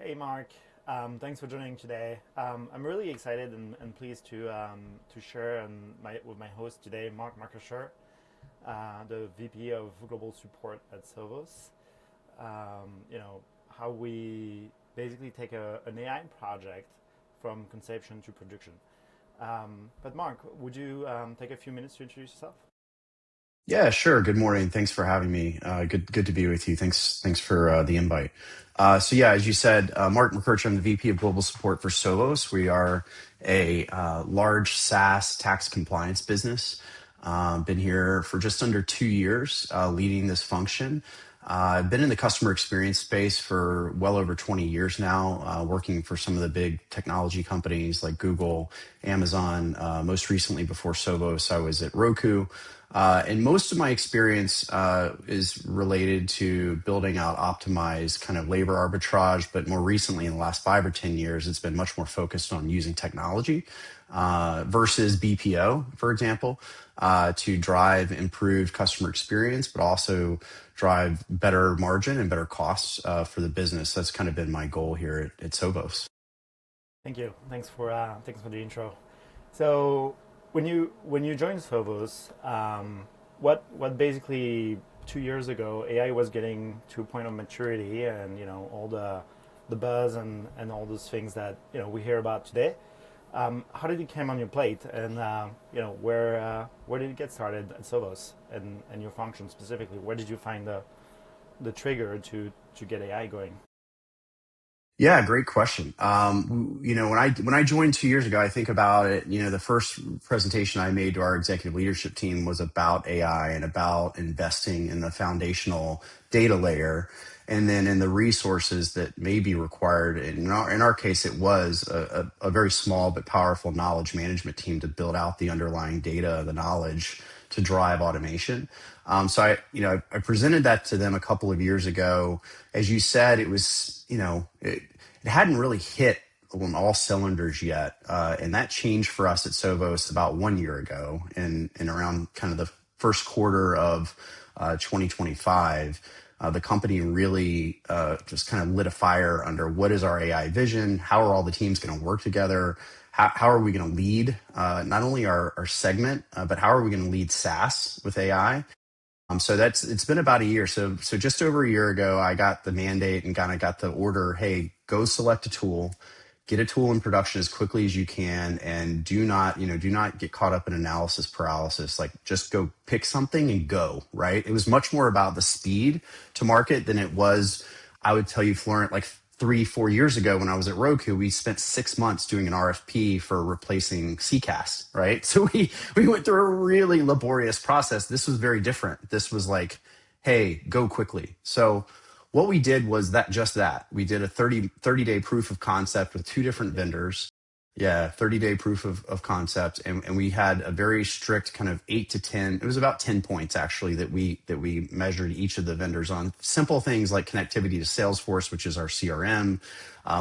Hey Mark, thanks for joining today. I'm really excited and pleased to share with my host today, Mark Mckercher, the VP of Global Support at Sovos. How we basically take an AI project from conception to production. But Mark, would you take a few minutes to introduce yourself? Yeah, sure. Good morning. Thanks for having me. Good to be with you. Thanks for the invite. So yeah, as you said, Mark Mckercher, I'm the VP of Global Support for Sovos. We are a large SaaS tax compliance business. Been here for just under 2 years, leading this function. I've been in the customer experience space for well over 20 years now, working for some of the big technology companies like Google, Amazon. Most recently, before Sovos, I was at Roku. And most of my experience is related to building out optimized kind of labor arbitrage. But more recently, in the last 5 or 10 years, it's been much more focused on using technology versus BPO, for example, to drive improved customer experience, but also drive better margin and better costs for the business. That's kind of been my goal here at Sovos. Thank you. Thanks for the intro. So when you joined Sovos, what basically 2 years ago AI was getting to a point of maturity, and all the buzz and all those things that we hear about today. How did it came on your plate, and where did it get started at Sovos and your function specifically? Where did you find the trigger to get AI going? Yeah, great question. When I joined 2 years ago, I think about it. The first presentation I made to our executive leadership team was about AI and about investing in the foundational data layer, and then in the resources that may be required. In our case, it was a very small but powerful knowledge management team to build out the underlying data, the knowledge to drive automation. So I presented that to them a couple of years ago. As you said, it hadn't really hit on all cylinders yet, and that changed for us at Sovos about 1 year ago, and around kind of the first quarter of 2025. The company really just kind of lit a fire under what is our AI vision? How are all the teams going to work together? How are we going to lead not only our segment, but how are we going to lead SaaS with AI? So it's been about a year. So just over a year ago, I got the mandate and kind of got the order. Hey, go select a tool, get a tool in production as quickly as you can, and do not get caught up in analysis paralysis. Like, just go pick something and go. Right? It was much more about the speed to market than it was. I would tell you, Florent, like 3, 4 years ago when I was at Roku, we spent 6 months doing an RFP for replacing CCAS, right? So we went through a really laborious process. This was very different. This was like, hey, go quickly. So what we did was that. We did a 30-day proof of concept with two different Yeah. vendors. Yeah, 30-day proof of concept. And we had a very strict kind of 8 to 10. It was about 10 points actually that we measured each of the vendors on. Simple things like connectivity to Salesforce, which is our CRM.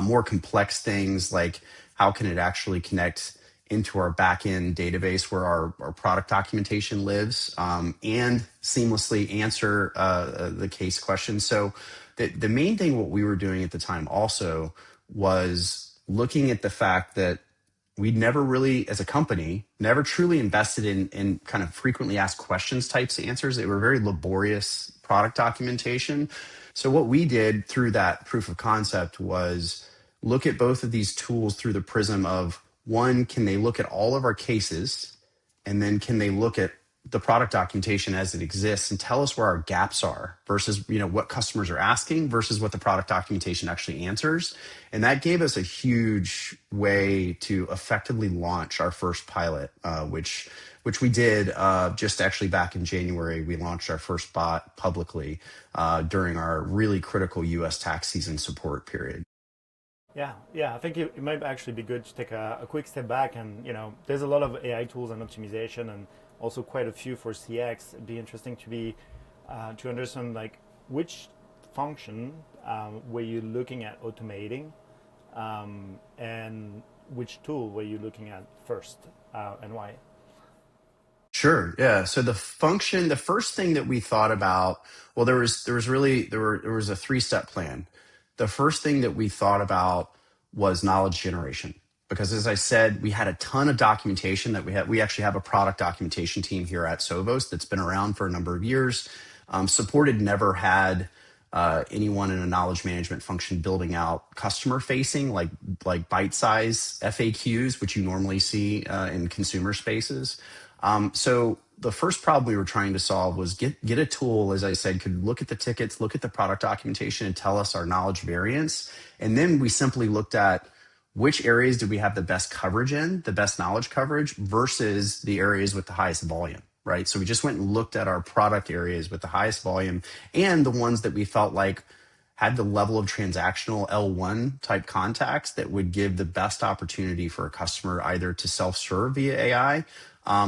More complex things like how can it actually connect into our backend database where our product documentation lives, and seamlessly answer the case questions. So the main thing what we were doing at the time also was looking at the fact that we never really, as a company, never truly invested in kind of frequently asked questions types of answers. They were very laborious product documentation. So what we did through that proof of concept was look at both of these tools through the prism of, one, can they look at all of our cases? And then can they look at the product documentation as it exists and tell us where our gaps are versus what customers are asking versus what the product documentation actually answers. And that gave us a huge way to effectively launch our first pilot, which we did just actually back in January. We launched our first bot publicly during our really critical US tax season support period. Yeah. I think it might actually be good to take a quick step back, and there's a lot of AI tools and optimization, and also quite a few for CX. It'd be interesting to understand like which function were you looking at automating, and which tool were you looking at first, and why? Sure. Yeah. So the first thing that we thought about, well, there was a 3-step plan. the first thing that we thought about was knowledge generation. Because as I said, we had a ton of documentation that we actually have a product documentation team here at Sovos that's been around for a number of years. Support had never had anyone in a knowledge management function building out customer facing like bite size FAQs, which you normally see in consumer spaces. So the first problem we were trying to solve was get a tool, as I said, could look at the tickets, look at the product documentation, and tell us our knowledge variance. And then we simply looked at which areas do we have the best coverage in, the best knowledge coverage versus the areas with the highest volume, right? So we just went and looked at our product areas with the highest volume and the ones that we felt like had the level of transactional L1 type contacts that would give the best opportunity for a customer either to self-serve via AI,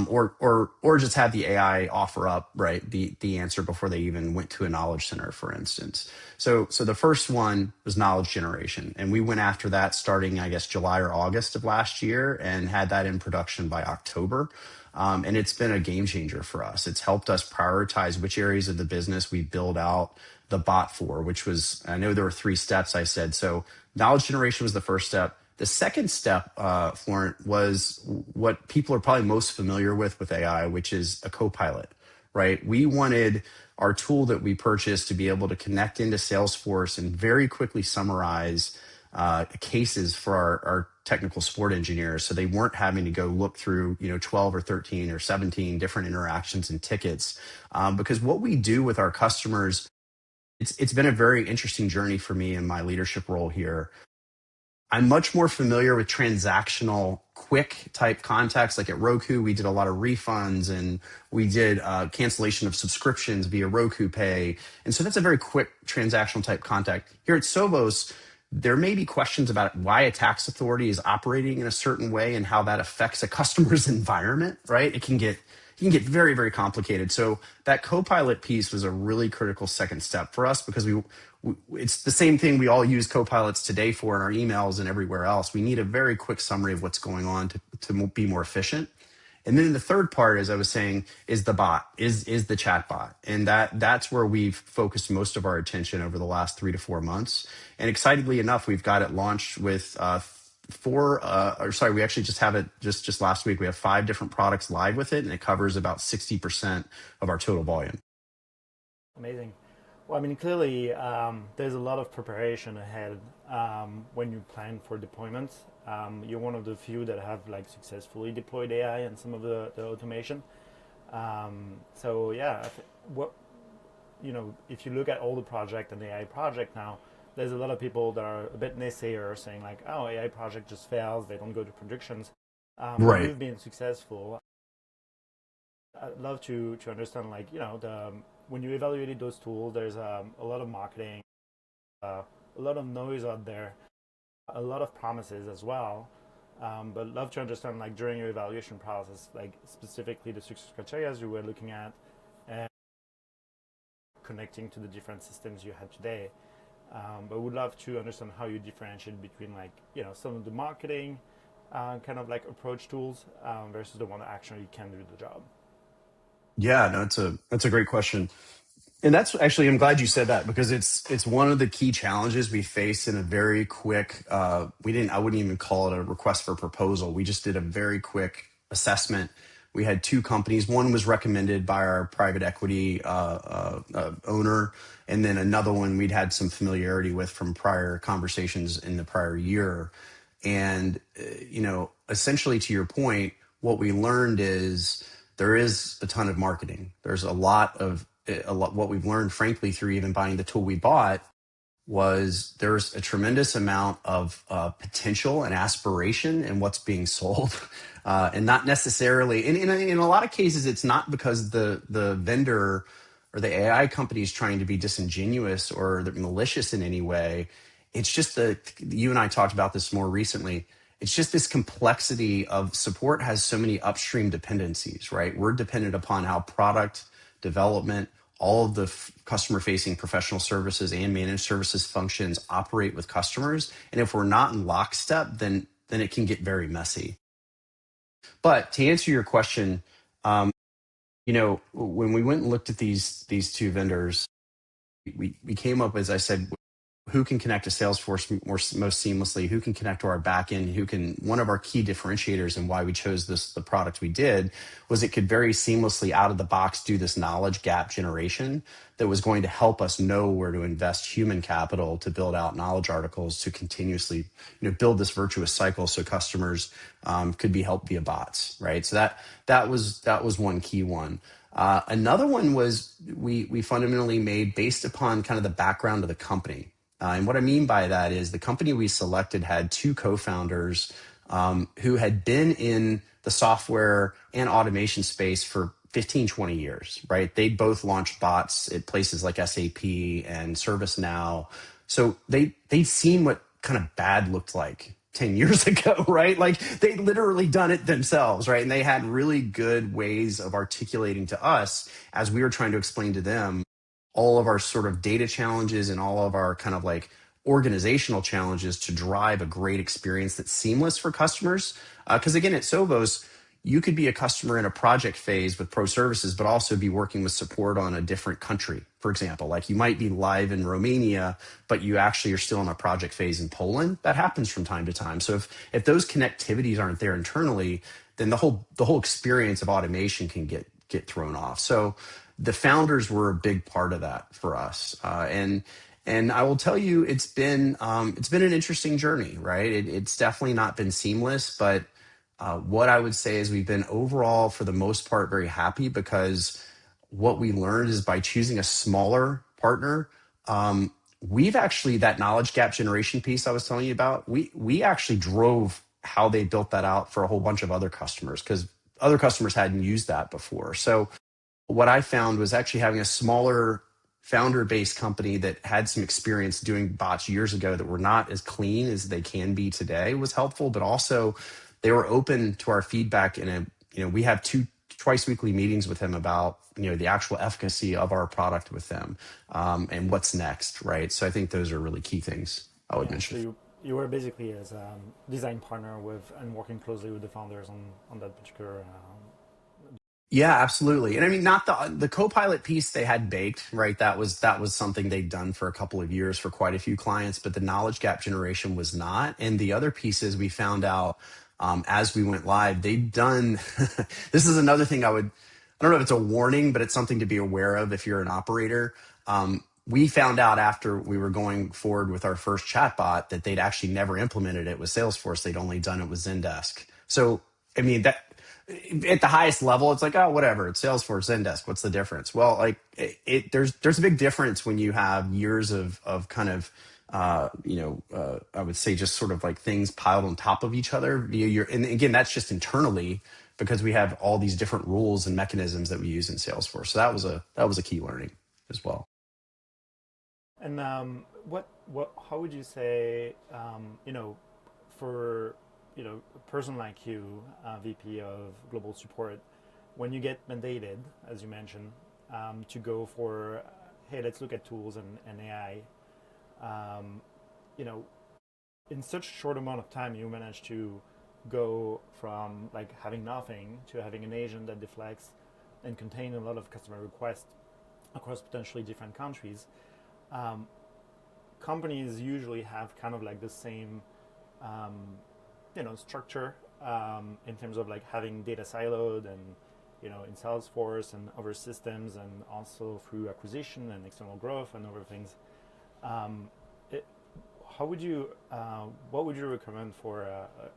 or just have the AI offer up the answer before they even went to a knowledge center, for instance. So the first one was knowledge generation, and we went after that starting, I guess, July or August of last year, and had that in production by October. And it's been a game changer for us. It's helped us prioritize which areas of the business we build out the bot for, which was, I know there were 3 steps I said. So knowledge generation was the first step. The second step, Florent, was what people are probably most familiar with AI, which is a co-pilot, right? We wanted our tool that we purchased to be able to connect into Salesforce and very quickly summarize cases for our technical support engineers, so they weren't having to go look through 12 or 13 or 17 different interactions and tickets. Because what we do with our customers, it's been a very interesting journey for me in my leadership role here. I'm much more familiar with transactional, quick type contacts. Like at Roku, we did a lot of refunds and we did cancellation of subscriptions via Roku Pay. And so that's a very quick transactional type contact. Here at Sovos, there may be questions about why a tax authority is operating in a certain way and how that affects a customer's environment, right? It can get very, very complicated. So that co-pilot piece was a really critical second step for us because it's the same thing we all use co-pilots today for in our emails and everywhere else. We need a very quick summary of what's going on to be more efficient. And then the third part, as I was saying, is the bot, is the chat bot. And that's where we've focused most of our attention over the last 3 to 4 months. And excitingly enough, we've got it launched with we actually just have it just last week. We have 5 different products live with it, and it covers about 60% of our total volume. Amazing. Well, I mean, clearly, there's a lot of preparation ahead when you plan for deployments. You're one of the few that have successfully deployed AI and some of the automation. So yeah, if you look at all the project and the AI project now, there's a lot of people that are a bit naysayer saying oh, AI project just fails, they don't go to productions. Right. You've been successful. I'd love to understand when you evaluated those tools, there's a lot of marketing, a lot of noise out there, a lot of promises as well. But love to understand during your evaluation process, specifically the success criteria you were looking at and connecting to the different systems you had today. But would love to understand how you differentiate between some of the marketing kind of approach tools versus the one that actually can do the job. Yeah, no, that's a great question. And that's actually, I'm glad you said that because it's one of the key challenges we face in a very quick, I wouldn't even call it a request for proposal. We just did a very quick assessment. We had 2 companies. One was recommended by our private equity owner, and then another one we'd had some familiarity with from prior conversations in the prior year. And, essentially to your point, what we learned is there is a ton of marketing. There's a lot, what we've learned, frankly, through even buying the tool we bought was there's a tremendous amount of potential and aspiration in what's being sold. And not necessarily, in a lot of cases, it's not because the vendor or the AI company is trying to be disingenuous or they're malicious in any way. It's just you and I talked about this more recently. It's just this complexity of support has so many upstream dependencies, right? We're dependent upon how product development, all of the customer-facing professional services and managed services functions operate with customers. And if we're not in lockstep, then it can get very messy. But to answer your question, when we went and looked at these 2 vendors, we came up, as I said, who can connect to Salesforce most seamlessly, who can connect to our backend, who can. One of our key differentiators and why we chose the product we did was it could very seamlessly out of the box do this knowledge gap generation that was going to help us know where to invest human capital to build out knowledge articles to continuously, build this virtuous cycle so customers could be helped via bots, right? So that was one key one. Another one was we fundamentally made based upon kind of the background of the company. And what I mean by that is the company we selected had two co-founders who had been in the software and automation space for 15, 20 years, right? They'd both launched bots at places like SAP and ServiceNow. So they'd seen what kind of bad looked like 10 years ago, right? Like they'd literally done it themselves, right? And they had really good ways of articulating to us as we were trying to explain to them all of our sort of data challenges and all of our kind of like organizational challenges to drive a great experience that's seamless for customers. Because again, at Sovos, you could be a customer in a project phase with pro services, but also be working with support on a different country. For example, like you might be live in Romania, but you actually are still in a project phase in Poland. That happens from time to time. So if those connectivities aren't there internally, then the whole experience of automation can get thrown off. So the founders were a big part of that for us, and I will tell you, it's been an interesting journey, right? It's definitely not been seamless, but what I would say is we've been overall, for the most part, very happy because what we learned is by choosing a smaller partner, we've actually that knowledge gap generation piece I was telling you about. We actually drove how they built that out for a whole bunch of other customers because other customers hadn't used that before. So what I found was actually having a smaller founder-based company that had some experience doing bots years ago that were not as clean as they can be today was helpful, but also they were open to our feedback we have twice weekly meetings with them about the actual efficacy of our product with them, and what's next, right? So I think those are really key things I would Yeah. So mention. you were basically as a design partner with and working closely with the founders on that particular. Yeah, absolutely. And I mean, not the Copilot piece they had baked, right? That was something they'd done for a couple of years for quite a few clients, but the knowledge gap generation was not. And the other pieces we found out as we went live, they'd done. This is another thing I don't know if it's a warning, but it's something to be aware of if you're an operator. We found out after we were going forward with our first chatbot that they'd actually never implemented it with Salesforce. They'd only done it with Zendesk. So, I mean, that at the highest level, it's like, oh, whatever. It's Salesforce, Zendesk. What's the difference? Well, like there's a big difference when you have years of kind of, I would say just sort of like things piled on top of each other. And again, that's just internally because we have all these different rules and mechanisms that we use in Salesforce. So that was a key learning as well. And how would you say, for a person like you, VP of global support, when you get mandated, as you mentioned, to go for, hey, let's look at tools and AI, um, you know, in such a short amount of time, you manage to go from like having nothing to having an agent that deflects and contain a lot of customer requests across potentially different countries. Um, Companies usually have kind of like the same um, structure in terms of like having data siloed and in Salesforce and other systems and also through acquisition and external growth and other things. Um, it, how would you what would you recommend for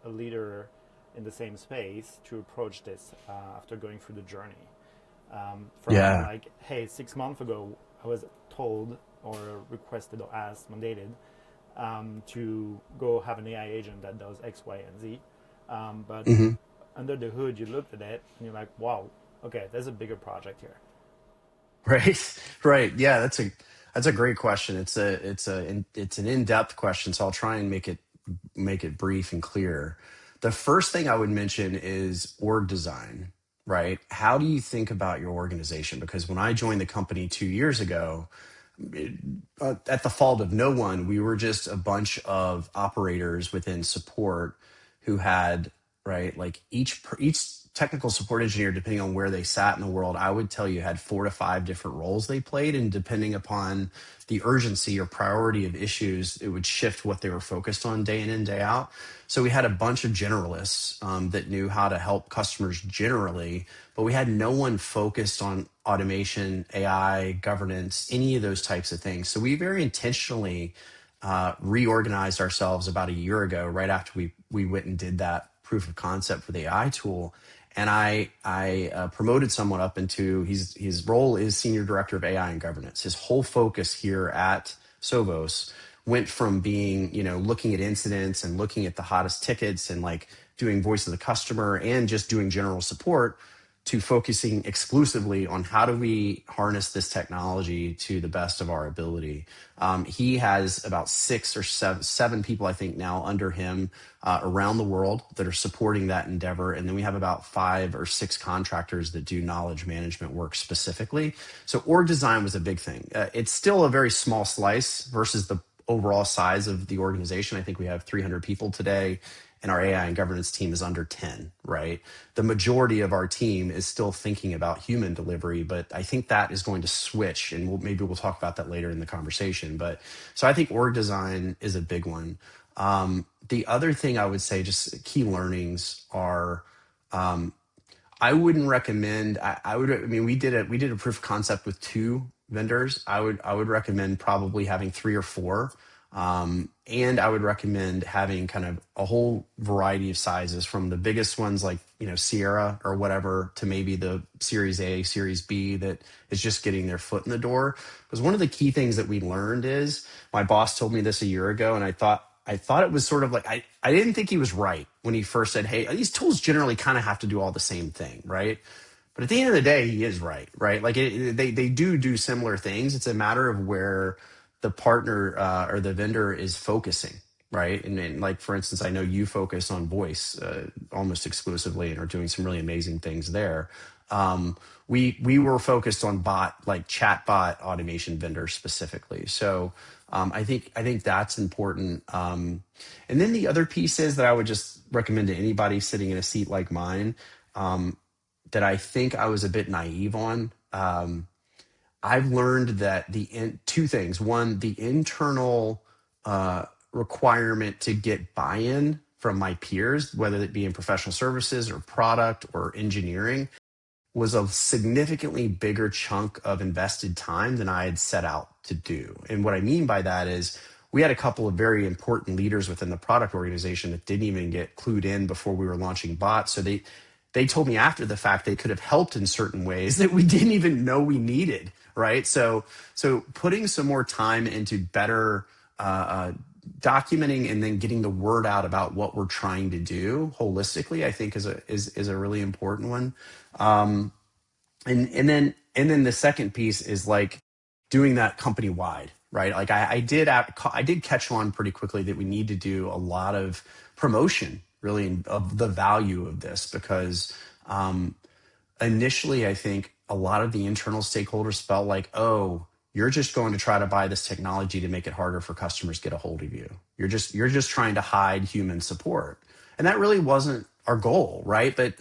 a leader in the same space to approach this after going through the journey from Yeah. like, hey, 6 months ago I was told or requested or asked, mandated to go have an AI agent that does X, Y, and Z. But hmm under the hood, you looked at it and you're like, wow, okay, there's a bigger project here. Right. Right. Yeah. That's a great question. It's an in-depth question. So I'll try and make it brief and clear. The first thing I would mention is org design, right? How do you think about your organization? Because when I joined the company 2 years ago, at the fault of no one, we were just a bunch of operators within support who had right? Like each technical support engineer, depending on where they sat in the world, I would tell you had 4 to 5 different roles they played, and depending upon the urgency or priority of issues, it would shift what they were focused on day in and day out. So we had a bunch of generalists that knew how to help customers generally, but we had no one focused on automation, AI, governance, any of those types of things. So we very intentionally reorganized ourselves about a year ago, right after we went and did that proof of concept for the AI tool. And I promoted someone up into his role is senior director of AI and governance. His whole focus here at Sovos went from being, looking at incidents and looking at the hottest tickets and like doing voice of the customer and just doing general support to focusing exclusively on how do we harness this technology to the best of our ability. He has about 6 or 7 people, I think, now under him around the world that are supporting that endeavor. And then we have about 5 or 6 contractors that do knowledge management work specifically. So org design was a big thing. It's still a very small slice versus the overall size of the organization. I think we have 300 people today, and our AI and governance team is under 10, right? The majority of our team is still thinking about human delivery, but I think that is going to switch, and maybe we'll talk about that later in the conversation. But so I think org design is a big one. The other thing I would say, just key learnings are, I wouldn't recommend. I would. I mean, we did a proof of concept with 2 vendors. I would recommend probably having 3 or 4, and I would recommend having kind of a whole variety of sizes, from the biggest ones like Sierra or whatever to maybe the Series A, Series B that is just getting their foot in the door. Because one of the key things that we learned is, my boss told me this a year ago, and I thought it was sort of like, I didn't think he was right when he first said, hey, these tools generally kind of have to do all the same thing, right? But at the end of the day, he is right, right? Like they do similar things. It's a matter of where the partner or the vendor is focusing, right? And like, for instance, I know you focus on voice almost exclusively and are doing some really amazing things there. We were focused on like chat bot automation vendors specifically. So I think that's important. And then the other piece is that I would just recommend to anybody sitting in a seat like mine, that I think I was a bit naive on. I've learned that 2 things. One, the internal requirement to get buy-in from my peers, whether it be in professional services or product or engineering, was a significantly bigger chunk of invested time than I had set out to do. And what I mean by that is, we had a couple of very important leaders within the product organization that didn't even get clued in before we were launching bots. So they told me after the fact they could have helped in certain ways that we didn't even know we needed, right? So putting some more time into better documenting and then getting the word out about what we're trying to do holistically, I think is a really important one. And then the second piece is like doing that company wide, right? Like I did catch on pretty quickly that we need to do a lot of promotion, really, of the value of this, because initially I think a lot of the internal stakeholders felt like, oh, you're just going to try to buy this technology to make it harder for customers to get a hold of you. You're just trying to hide human support. And that really wasn't our goal, right? But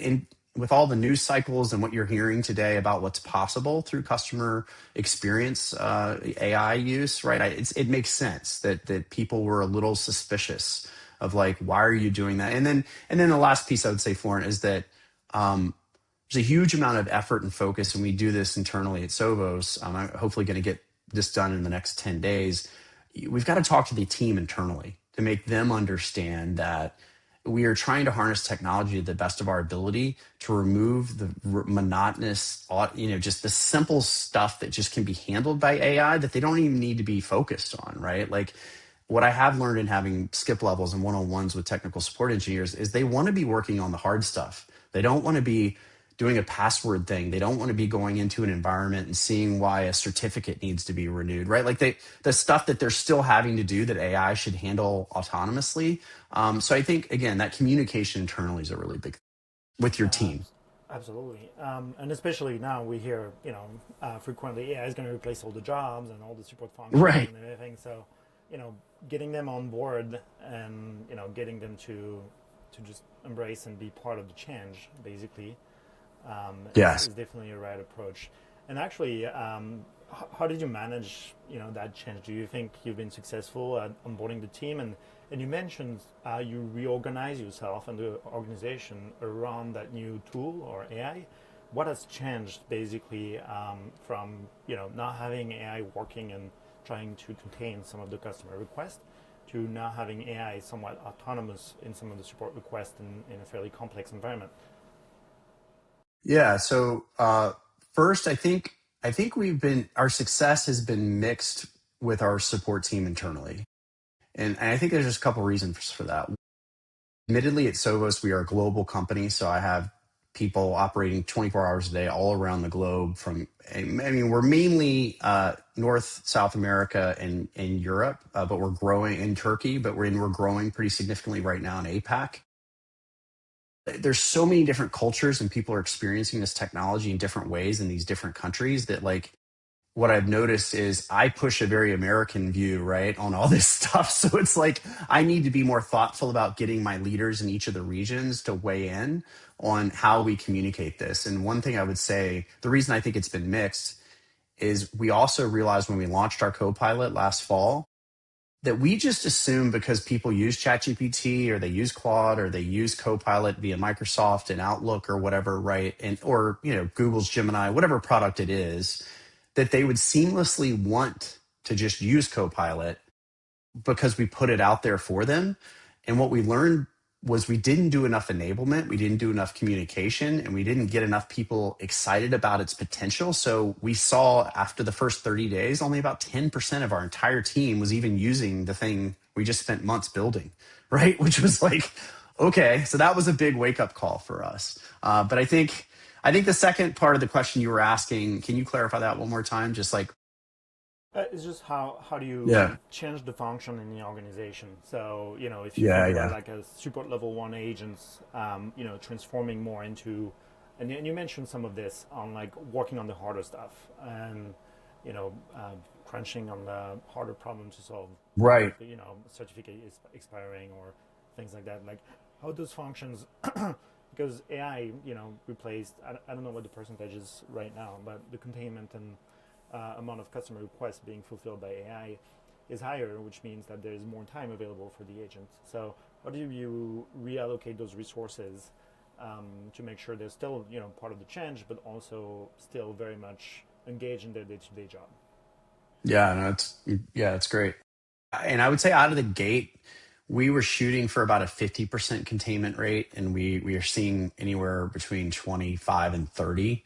with all the news cycles and what you're hearing today about what's possible through customer experience, AI use, right? It makes sense that people were a little suspicious of like, why are you doing that? And then the last piece I would say, Florent, is that there's a huge amount of effort and focus, and we do this internally at Sovos. I'm hopefully going to get this done in the next 10 days. We've got to talk to the team internally to make them understand that we are trying to harness technology to the best of our ability to remove the monotonous, just the simple stuff that just can be handled by AI that they don't even need to be focused on, right? Like, what I have learned in having skip levels and one-on-ones with technical support engineers is they want to be working on the hard stuff. They don't want to be doing a password thing. They don't want to be going into an environment and seeing why a certificate needs to be renewed, right? Like the stuff that they're still having to do that AI should handle autonomously. So I think, again, that communication internally is a really big thing with your Uh, team. Absolutely, and especially now we hear, frequently AI is going to replace all the jobs and all the support functions Right. and everything. So, getting them on board and getting them to to just embrace and be part of the change, basically, Yes. is definitely a right approach. And actually, how did you manage, that change? Do you think you've been successful at onboarding the team? And you mentioned you reorganize yourself and the organization around that new tool or AI. What has changed basically from not having AI working and trying to contain some of the customer requests to now having AI somewhat autonomous in some of the support requests in a fairly complex environment? Yeah. So first, I think our success has been mixed with our support team internally, and I think there's just a couple reasons for that. Admittedly, at Sovos, we are a global company, so I have people operating 24 hours a day all around the globe. I mean, we're mainly North, South America, and Europe, but we're growing in Turkey, but we're growing pretty significantly right now in APAC. There's so many different cultures and people are experiencing this technology in different ways in these different countries that like what I've noticed is I push a very American view, right, on all this stuff. So it's like I need to be more thoughtful about getting my leaders in each of the regions to weigh in on how we communicate this. And one thing I would say, the reason I think it's been mixed is we also realized when we launched our Copilot last fall that we just assume because people use ChatGPT or they use Claude or they use Copilot via Microsoft and Outlook or whatever, right? And or Google's Gemini, whatever product it is, that they would seamlessly want to just use Copilot because we put it out there for them. And what we learned was we didn't do enough enablement, we didn't do enough communication, and we didn't get enough people excited about its potential. So we saw after the first 30 days, only about 10% of our entire team was even using the thing we just spent months building, right? Which was like, okay, so that was a big wake up call for us. But I think the second part of the question you were asking, can you clarify that one more time? Just like, It's just how do you yeah, change the function in the organization? So if you yeah, think about yeah. like a support level one agents, transforming more into, and you mentioned some of this on like working on the harder stuff and crunching on the harder problems to solve, Right. like certificate is expiring or things like that. Like how those functions, because AI, replaced. I don't know what the percentage is right now, but the containment and amount of customer requests being fulfilled by AI is higher, which means that there's more time available for the agent. So how do you reallocate those resources to make sure they're still part of the change, but also still very much engaged in their day-to-day job? Yeah, no, it's great. And I would say out of the gate, we were shooting for about a 50% containment rate, and we are seeing anywhere between 25 and 30.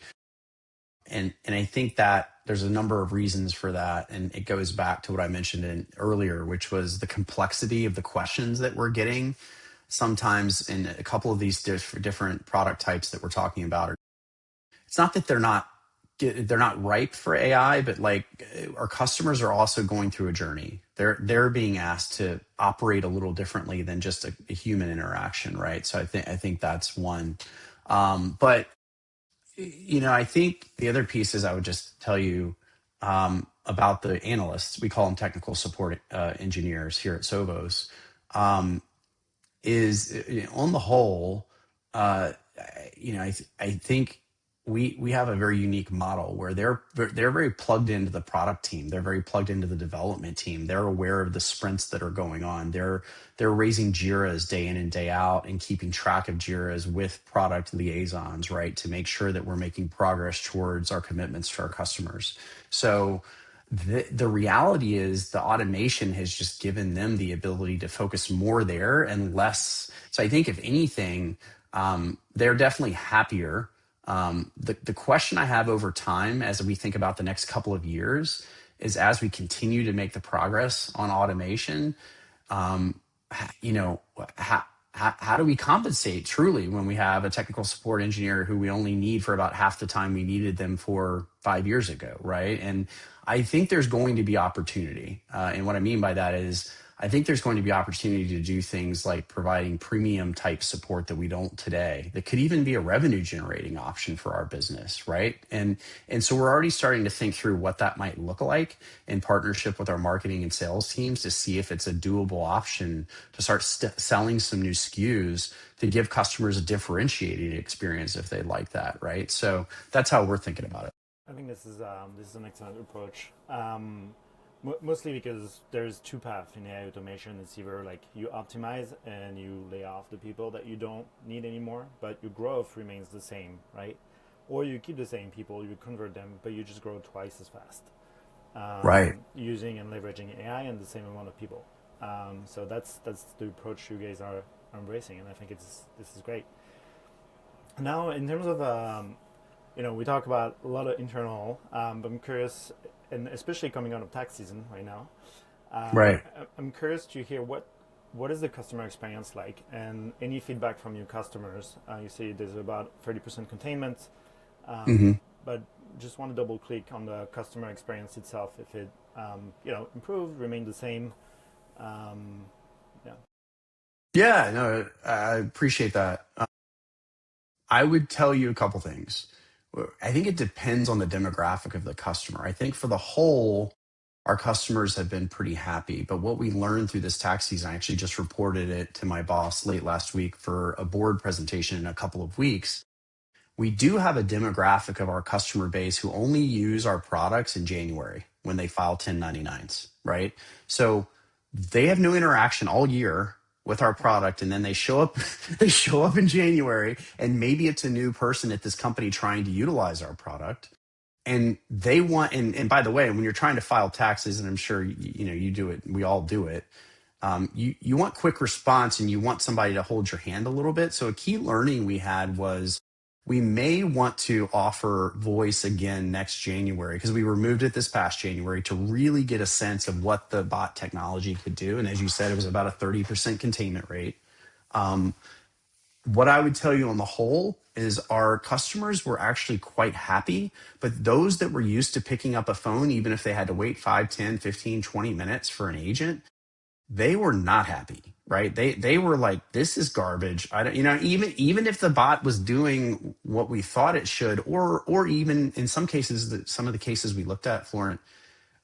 And I think that there's a number of reasons for that. And it goes back to what I mentioned earlier, which was the complexity of the questions that we're getting sometimes in a couple of these different product types that we're talking about. It's not that they're not ripe for AI, but like our customers are also going through a journey. They're being asked to operate a little differently than just a human interaction, right? So I think that's one. But I think the other piece is I would just tell you about the analysts. We call them technical support engineers here at Sovos. Um, is on the whole, uh, I think we have a very unique model where they're very plugged into the product team. They're very plugged into the development team. They're aware of the sprints that are going on. They're raising Jiras day in and day out and keeping track of Jiras with product liaisons, right, to make sure that we're making progress towards our commitments to our customers. So the reality is the automation has just given them the ability to focus more there and less. So I think if anything, they're definitely happier. The question I have over time as we think about the next couple of years is as we continue to make the progress on automation, um, you know, how do we compensate truly when we have a technical support engineer who we only need for about half the time we needed them for 5 years ago, right? And I think there's going to be opportunity. And what I mean by that is I think there's going to be opportunity to do things like providing premium type support that we don't today. That could even be a revenue generating option for our business, right? And so we're already starting to think through what that might look like in partnership with our marketing and sales teams to see if it's a doable option to start selling some new SKUs to give customers a differentiated experience if they like that, right? So that's how we're thinking about it. I think this is an excellent approach. Mostly because there's two paths in AI automation. It's either like you optimize and you lay off the people that you don't need anymore, but your growth remains the same, right? Or you keep the same people, you convert them, but you just grow twice as fast, Right. using and leveraging AI and the same amount of people. So that's the approach you guys are embracing, and I think this is great. Now, in terms of we talk about a lot of internal, but I'm curious, and especially coming out of tax season right now, Right. I'm curious to hear what is the customer experience like, and any feedback from your customers. You say there's about 30% containment, hmm but just want to double click on the customer experience itself. If it improved, remained the same. Um, yeah. Yeah, no, I appreciate that. I would tell you a couple things. I think it depends on the demographic of the customer. I think for the whole, our customers have been pretty happy. But what we learned through this tax season, I actually just reported it to my boss late last week for a board presentation in a couple of weeks. We do have a demographic of our customer base who only use our products in January when they file 1099s, right? So they have no interaction all year with our product, and then they show up they show up in January, and maybe it's a new person at this company trying to utilize our product, and they want, and by the way, when you're trying to file taxes, and I'm sure you do it, we all do it, you want quick response and you want somebody to hold your hand a little bit. So a key learning we had was we may want to offer voice again next January because we removed it this past January to really get a sense of what the bot technology could do. And as you said, it was about a 30% containment rate. Um, what I would tell you on the whole is our customers were actually quite happy, but those that were used to picking up a phone, even if they had to wait 5, 10, 15, 20 minutes for an agent, they were not happy, right? They were like, this is garbage. I don't, even if the bot was doing what we thought it should, or even in some cases, some of the cases we looked at, Florent,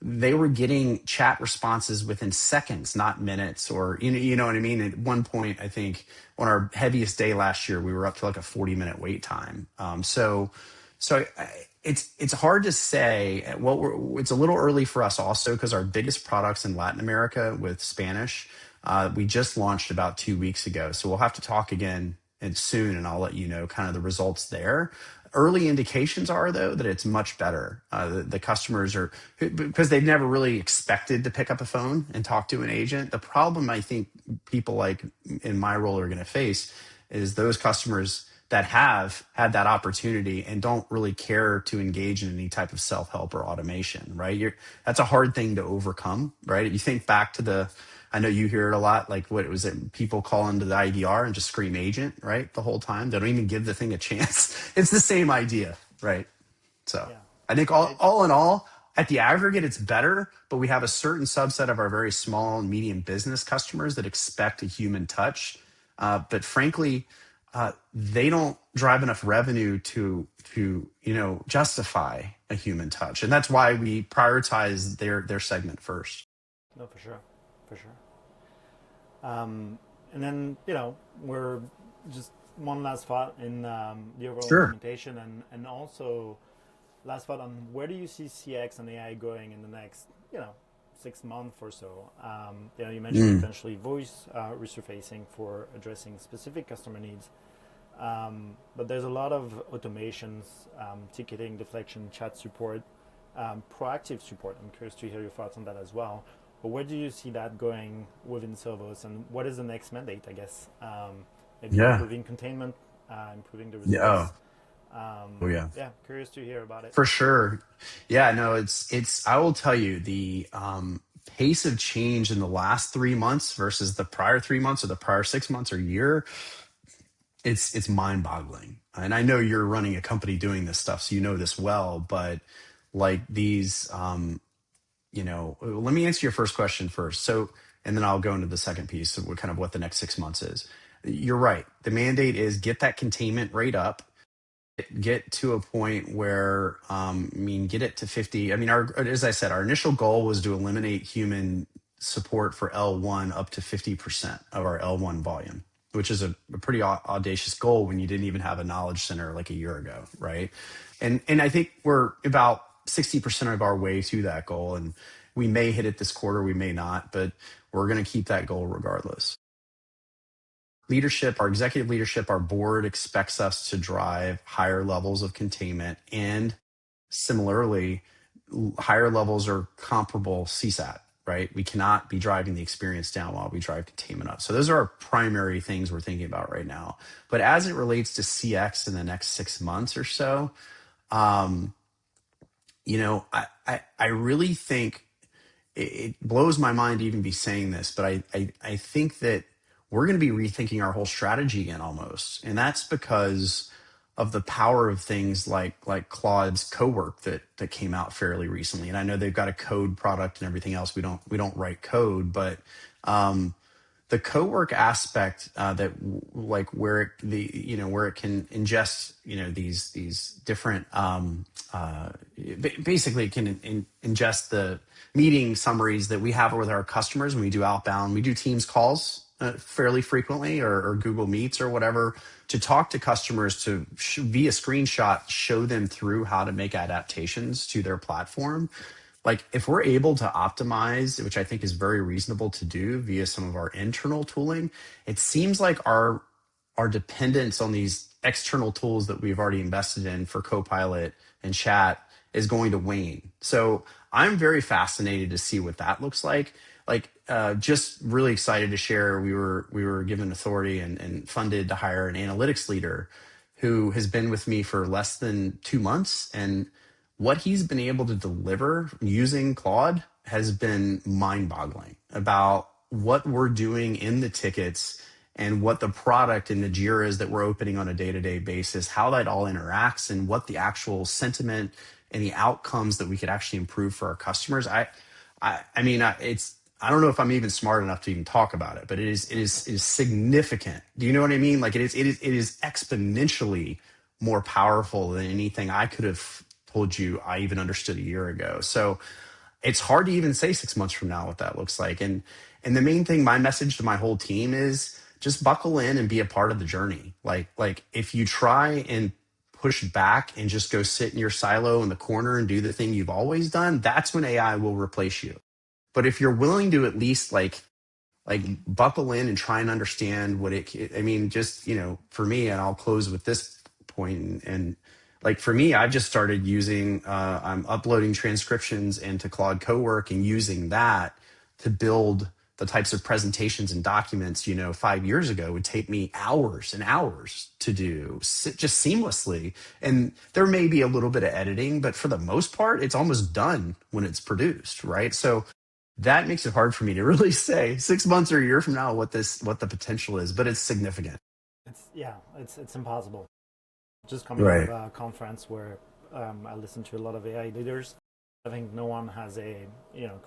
they were getting chat responses within seconds, not minutes, or you know what I mean. At one point, I think on our heaviest day last year, we were up to like a 40-minute wait time. It's hard to say. It's a little early for us also because our biggest products in Latin America with Spanish, we just launched about 2 weeks ago. So we'll have to talk again and soon, and I'll let you know kind of the results there. Early indications are though that it's much better. The customers are, because they've never really expected to pick up a phone and talk to an agent. The problem I think people like in my role are going to face is those customers that have had that opportunity and don't really care to engage in any type of self-help or automation, right? That's a hard thing to overcome, right? You think back to I know you hear it a lot, like what was it? People call into the IVR and just scream agent, right? The whole time. They don't even give the thing a chance. It's the same idea, right? So Yeah. I think I, all in all, at the aggregate, it's better, but we have a certain subset of our very small and medium business customers that expect a human touch. But frankly, they don't drive enough revenue to justify a human touch, and that's why we prioritize their segment first. no, for sure, for sure. And then we're just one last thought in the overall Sure. implementation, and also last thought on where do you see CX and AI going in the next 6 months or so. You mentioned Mm, potentially voice resurfacing for addressing specific customer needs. But there's a lot of automations, ticketing, deflection, chat support, proactive support. I'm curious to hear your thoughts on that as well. But where do you see that going within Sovos, and what is the next mandate? I guess maybe yeah. improving containment, improving the Yeah. results. Oh yeah. Yeah, curious to hear about it. For sure. Yeah, no, I will tell you the pace of change in the last 3 months versus the prior 3 months or the prior 6 months or year, it's mind-boggling. And I know you're running a company doing this stuff, so you know this well, but like these let me answer your first question first. So And then I'll go into the second piece of kind of what the next 6 months is. You're right. The mandate is get that containment rate up, get to a point where get it to 50. I mean, as I said, our initial goal was to eliminate human support for L1 up to 50% of our L1 volume, which is a pretty audacious goal when you didn't even have a knowledge center like a year ago, right? And I think we're about 60% of our way to that goal, and we may hit it this quarter, we may not, but we're going to keep that goal regardless. Leadership, our executive leadership, our board expects us to drive higher levels of containment, and similarly, higher levels are comparable CSAT, right? We cannot be driving the experience down while we drive containment up. So those are our primary things we're thinking about right now. But as it relates to CX in the next 6 months or so, um, I really think it blows my mind to even be saying this, but I think that we're going to be rethinking our whole strategy again almost. And that's because of the power of things like Claude's Cowork that came out fairly recently. And I know they've got a code product and everything else. We don't write code, but the co-work aspect like where where it can ingest these different basically it can ingest the meeting summaries that we have with our customers when we do outbound. We do Teams calls fairly frequently, or Google Meets or whatever, to talk to customers, to via screenshot show them through how to make adaptations to their platform. Like if we're able to optimize, which I think is very reasonable to do via some of our internal tooling, it seems like our dependence on these external tools that we've already invested in for Copilot and chat is going to wane. So I'm very fascinated to see what that looks like. Just really excited to share. We were given authority and funded to hire an analytics leader who has been with me for less than 2 months, and what he's been able to deliver using Claude has been mind-boggling about what we're doing in the tickets and what the product and the JIRAs that we're opening on a day-to-day basis, how that all interacts, and what the actual sentiment and the outcomes that we could actually improve for our customers. I don't know if I'm even smart enough to even talk about it, but it is significant. Do you know what I mean? Like it is exponentially more powerful than anything I could have told you I even understood a year ago. So it's hard to even say 6 months from now what that looks like. And the main thing, my message to my whole team is just buckle in and be a part of the journey. Like if you try and push back and just go sit in your silo in the corner and do the thing you've always done, that's when AI will replace you. But if you're willing to at least like buckle in and try and understand what just, for me, and I'll close with this point, and like for me, I've just started using, I'm uploading transcriptions into Claude Cowork and using that to build the types of presentations and documents, 5 years ago would take me hours and hours to do just seamlessly. And there may be a little bit of editing, but for the most part, it's almost done when it's produced, right? So that makes it hard for me to really say 6 months or a year from now what the potential is, but it's significant. It's impossible. Just coming out of Right. a conference where I listened to a lot of AI leaders, I think no one has a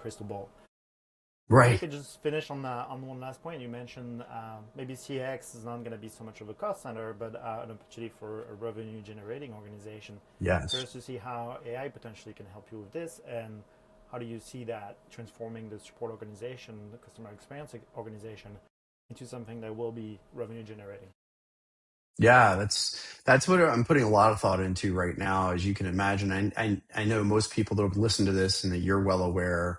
crystal ball. Maybe you Right. could just finish on one last point. You mentioned maybe CX is not going to be so much of a cost center, but an opportunity for a revenue generating organization. Yes. Curious to see how AI potentially can help you with this, and how do you see that transforming the support organization, the customer experience organization, into something that will be revenue generating? Yeah, that's what I'm putting a lot of thought into right now, as you can imagine. I know most people that have listened to this and that you're well aware,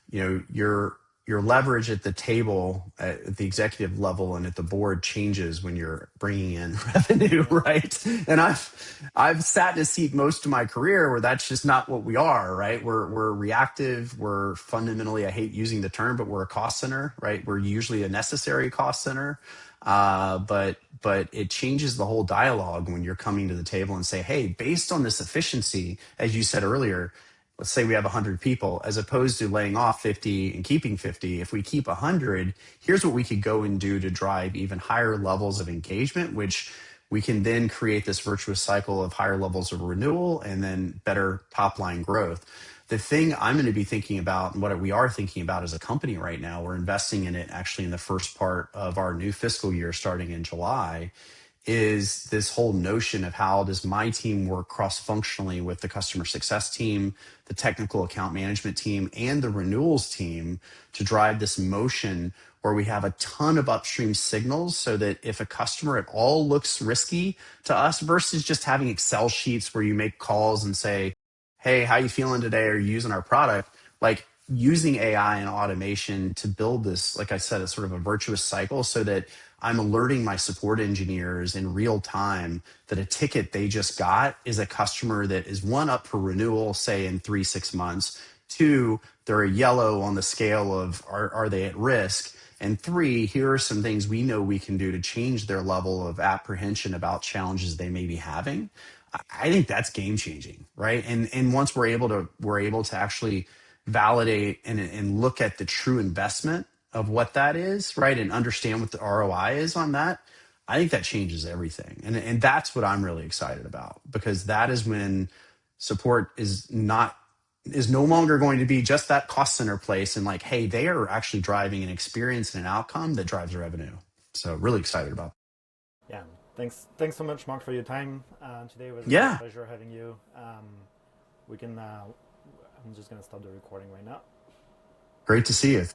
your leverage at the table at the executive level and at the board changes when you're bringing in revenue, Yeah. right? And I've sat in a seat most of my career where that's just not what we are, right? We're reactive. We're fundamentally, I hate using the term, but we're a cost center, right? We're usually a necessary cost center. But it changes the whole dialogue when you're coming to the table and say, hey, based on this efficiency, as you said earlier, let's say we have 100 people, as opposed to laying off 50 and keeping 50. If we keep 100, here's what we could go and do to drive even higher levels of engagement, which we can then create this virtuous cycle of higher levels of renewal and then better top line growth. the thing I'm going to be thinking about, and what we are thinking about as a company right now, we're investing in it actually in the first part of our new fiscal year starting in July, is this whole notion of how does my team work cross-functionally with the customer success team, the technical account management team, and the renewals team to drive this motion where we have a ton of upstream signals so that if a customer at all looks risky to us versus just having Excel sheets where you make calls and say, hey, how you feeling today? Are you using our product? Like using AI and automation to build this, like I said, it's sort of a virtuous cycle so that I'm alerting my support engineers in real time that a ticket they just got is a customer that is one up for renewal, say in 3, 6 months. Two, they're a yellow on the scale of are they at risk? And three, here are some things we know we can do to change their level of apprehension about challenges they may be having. I think that's game changing, right? And once we're able to actually validate and look at the true investment of what that is, right, and understand what the ROI is on that, I think that changes everything. And that's what I'm really excited about because that is when support is no longer going to be just that cost center place and like, hey, they are actually driving an experience and an outcome that drives revenue. So really excited about. Yeah, thanks so much, Mark, for your time today. It was a great Yeah, pleasure having you. We can. I'm just gonna stop the recording right now. great to see you.